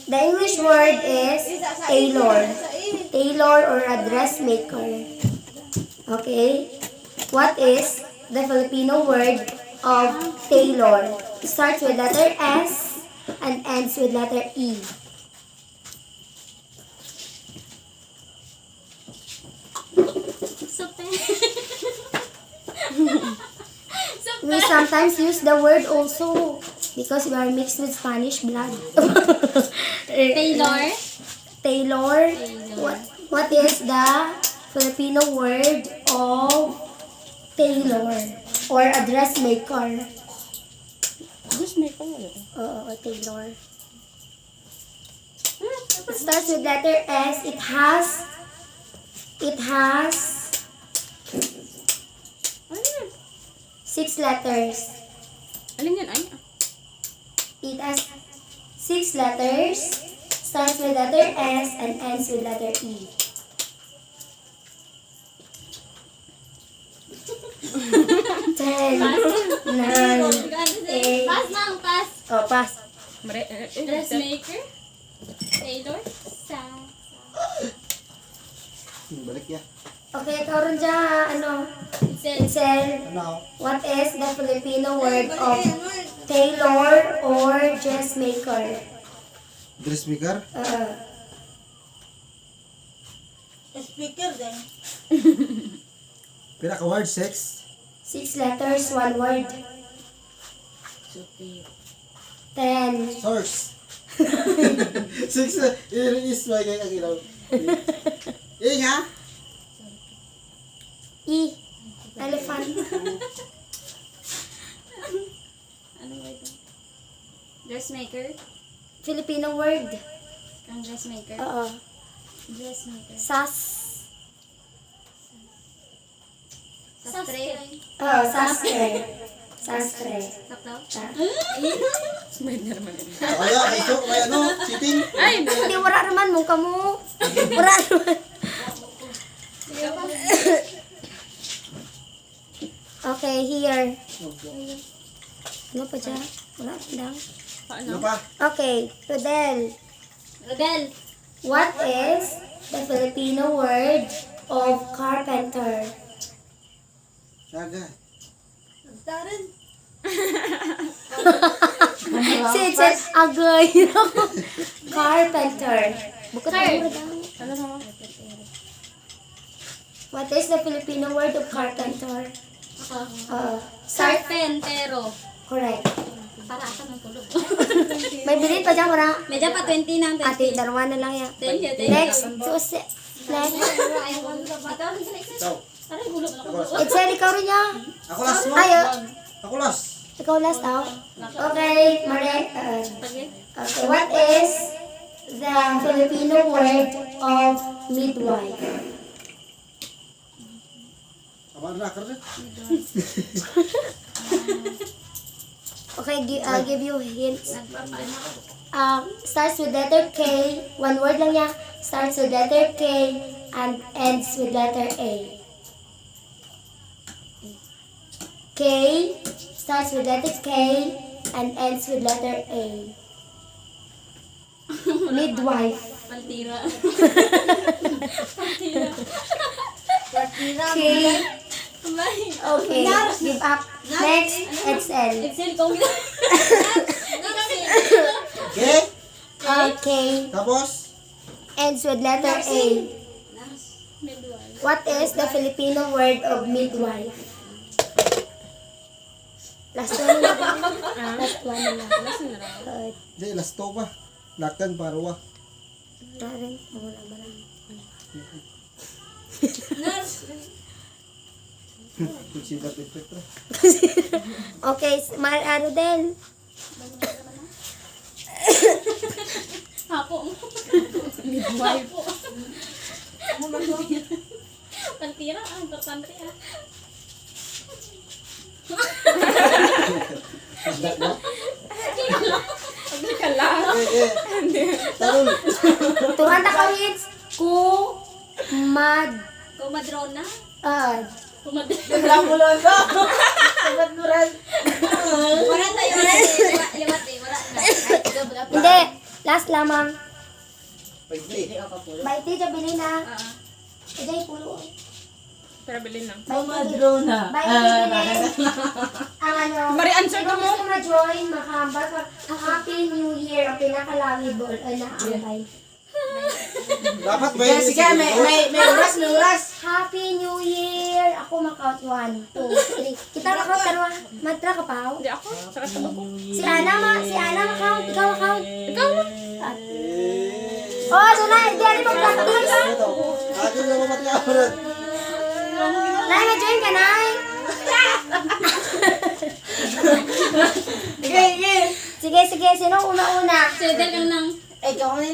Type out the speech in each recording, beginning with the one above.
The English word is tailor. Tailor or a dressmaker. Okay? What is the Filipino word of tailor? It starts with letter S and ends with letter E. We sometimes use the word also because we are mixed with Spanish blood. Tailor. Tailor. What is the Filipino word of tailor or a dressmaker? Dressmaker. A tailor. It starts with letter S. It has Ano yan? 6 letters. Alin yan? Ay, It has 6 letters. Starts with letter S and ends with letter E. Ten, nine, eight. Pass na ang pass. Oh, pass. Dressmaker. Tailor. Balik ya. Okay, karon dyan, Pincel. Pincel, Ano? what is the Filipino word of tailor or dressmaker? Dressmaker? Speaker din. Pila ka word? 6? 6 letters, 1 word. 10. Source. 6 na. Is why kayo ang ilaw. Nga? E. Elephant. Ano ba ito? Dressmaker. Filipino word. Ang dressmaker. Oo. Dressmaker. Sas. Sastre. Oo, sastre. Sastre. Sakto. may naman yun. Kaya, ito, may ano, cheating. Ay, no. Hindi, wala naman mo kamo. Wala naman. Okay, here. Ano pa dyan? Wala lang. Ano pa? Okay, Rodel. Rodel. What is the Filipino word of carpenter? Saga. Darren. Sige, agay. Carpenter. Bukod Car. mo daw. What is the Filipino word of carpenter? Start. Carpentero. Correct. Para asa ng tulog. May bilin pa dyan, wala. Medyo pa 20 na ang 20. Ate, dalawa na lang yan. Thank you, thank you. Next, susi. Next. Ikaw. Aray, gulo na ako. Itzel, ikaw rin niya. Ako last mo. Ayo. Ako last. Ikaw last daw. Okay, Mare. Okay, what is the Filipino word of midwife? Apa na ka rin? Okay, give you hints. Starts with letter K. One word lang niya. Starts with letter K and ends with letter A. K starts with letter K and ends with letter A. Midwife. Paltira. K. Okay, give up. Next, XL. Excel ko. Okay? Okay, Tapos? ends with letter A. What is the Filipino word of midwife? Last one na lang. Last one na lang. Di, last to pa. Lakan parawa. Darin, wala ba lang. Consider perfect ra. Okay, Rodel. Hapo. Midwife. Paltira, importante ah. Tarun. Tuhan na kawits. Kumadron. Kumadrona. Ah, Naglamulan ka. Naglamulan. Wala tayo. Liwat eh. Wala na. hindi. Last lamang. Pagdi. Baiti, jabili na. Ijay pulo. Pero bilhin lang. Madrona. Baiti, ang ano. Mari, answer kung ka mo. gusto ma-join, makahambal ka. Happy New Year, ang pinakalawid ball na angkay. Dapat ba Sige, sige, may oras, may oras. Happy New Year! Ako makount 1, 2, 3. Kita makount tarwa. Mantra ka pa? Hindi ako. Saka sa Si Ana makount. Ikaw makount. Ikaw mo. Oh, Sunay, di ano mag-practice? Akin na mamati ako rin. Nay, ma-join ka, Nay. Sige, sige. Sige. Sino una-una? Sedel kang nang. Ikaw na yun.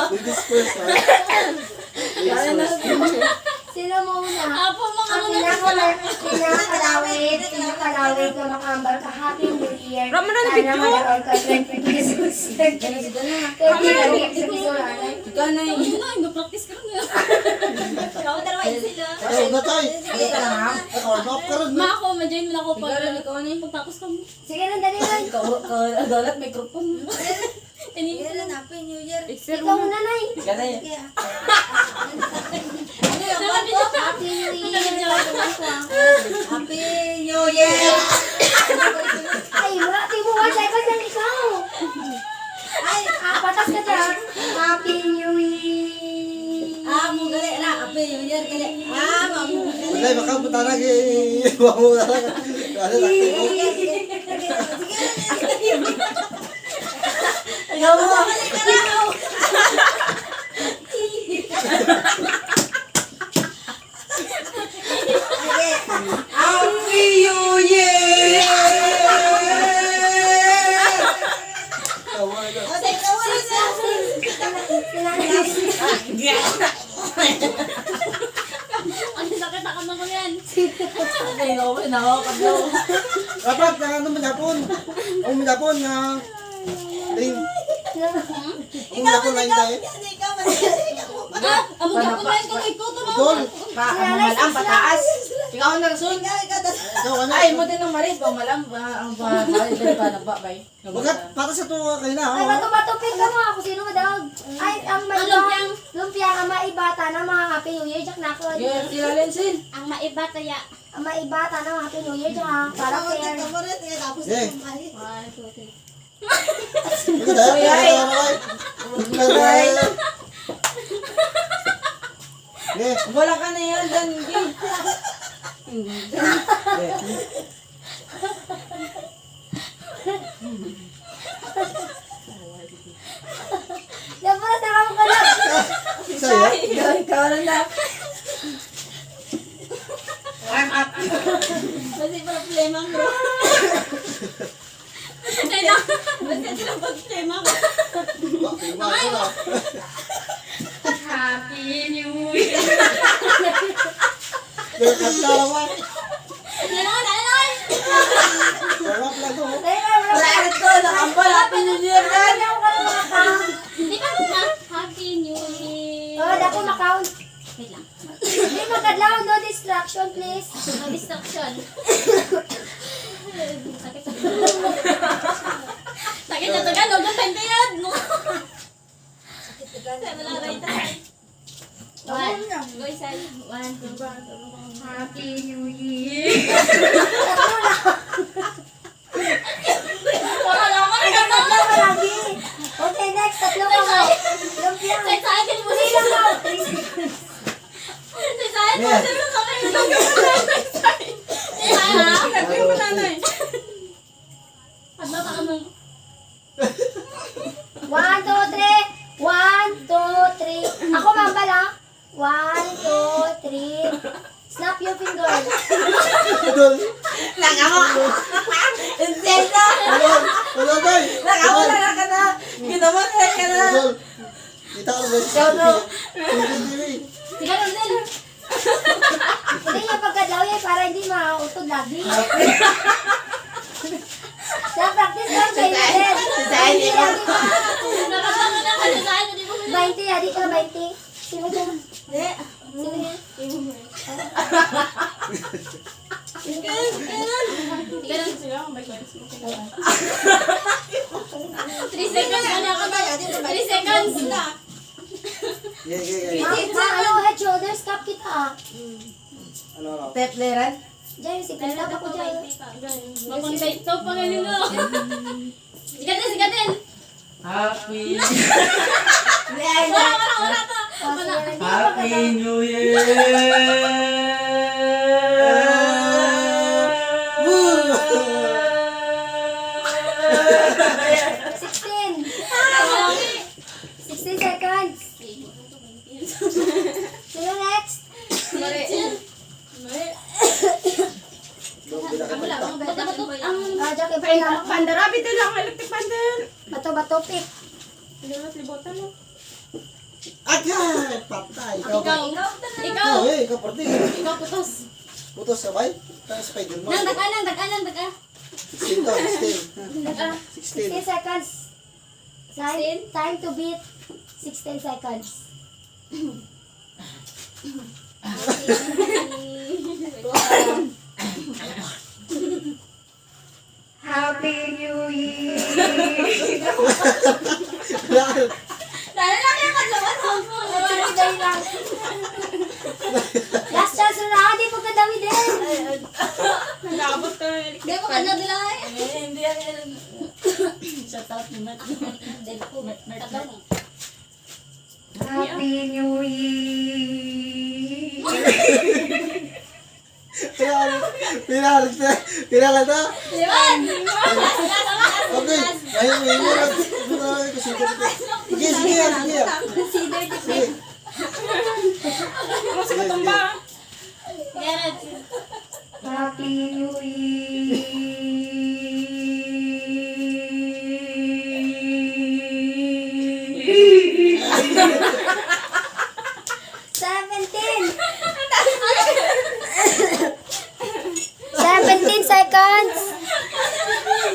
Ladies first, ha? Ladies first. Sino mo una? Apo, mga Ang pinakalawid na makahambal ka. Happy New Year. Rama na Sana video. magkaroon ka 20 pesos. Ikaw na yun. Ayun na, nag-practice ka rin. Ikaw, dalawa sila. Ayaw na tayo. Sige ka lang, ha? Naka-off ka rin. Ma ako, ma-join mo na ako pag Ikaw na yun. pagtapos kami. Sige na, dali na. Kagalat, microphone. Tinigil na. Happy New Year. Exer Ikaw mo. na, Nay. Ikaw na yun. Happy New Year. Happy New Year. Ay, marati mo 1 second lang ikaw. Ay, patas ka dyan. Happy New Year. Mo gali na. Happy New Year gali. Mo gali. Wala, baka punta na kay... Iwa mo na lang. Ano, Ikaw mo. Happy New Year. tawa na. Ang sakit na kamang ko yan. Dapat na ano manapon. Ang manapon na... Ring. Ang manapon na hindi. Amo ka ko lang kung ikaw to. Idol. Pamalam pataas. Ikaw na rason. Ikaw ano? Ay, mo din ng maris pamalam ang maris pa na ba bay. Bagat, para sa tuwa kayo na. Ay, matupatupin ka mo ako. Sino ka daw? Ay, ang Ang lumpiang. lumpia ang maibata na mga Happy New Year. Jack na ako. Yes, sila lensin. Ang maiba taya. Ang maibata na mga Happy New Year. Jack para fair. Eh, 1, 2, 3. ito dahil. Eh, Wala ka na yan dan. Dapat na ako ka lang. sa'yo. Ikaw na. Warm up. Kasi pala problema bro. Ay na. Basta sila problema ko. Happy New Year. Kanta naman. Nanon. Sarap lang to. Wala ko nakambal. Happy New Year dan. Di ba na? Happy New Year. Oh, dako makount. Wait lang. Hindi magkadlaw. No distraction, please. No distraction. Sakit na. Sakit na tagal. Huwag kang pentiyan. One. Go isay. 1, 2, 3. Happy New Year. Wala naman. Tatlo ka lagi. Okay, next. Tatlo ka mo. Lumpia. Say sa akin mo Hindi sila. lang ako. Say sa akin mo Yeah. sila. Nagawin mo nanay. Ano ka kamang? 1, 2, 3. 1, 2, 3. Ako mambal ha. 1, 2, 3. Snap your finger. Idol. Nakamo. Intento. Idol. Idol tayo. Nakamo na ka na. Ginawa ka na. Idol. Kita ko ba? Ikaw no. TV. Sige lang din. Hindi niya pagkadlaw yan para hindi mautod lagi. Sa practice lang kayo din. Design niya. Nakasama na ka sa akin. Hindi mo 20, adi ka 20. Sino dyan? Sino yan? Ganun. Sila ang may kwento. 3 seconds. Okay. Ano, head, shoulders, cup kita. Ano? Tepleran. Diyan, si Penta ako dyan. Mapunta ito pa ngayon mo. Sikatin, sikatin. Happy. Wala to. Happy New Year. Woo! 16 seconds. Sino next? Bato-bato ang Jack, yung pala. Pander, abit din lang. Electric pander. Bato-bato, pick. Hindi mo libotan mo. Agay! Patay! Ikaw ba? Ikaw. Oh, ikaw parte. Ikaw putos. Putos sabay? Tayo Spider-Man. Nang daga. 16 to, 16. Daga. 16 16. seconds. Time to beat 16 seconds. Happy New Year! Dahil lang yung kadlawan mo. Dali lang. Last chance na lang, di pagkadawi din. Nag-aabot ka. Hindi mo kadlaw nila eh. Hindi yan. Shout out ni Matt. Kadlaw mo. Happy New Year! Pinala ta? Liwan. Okay. Ngayon. Sige. Consider the pick. Ano sa katumba? Ganun. Happy New Year! 17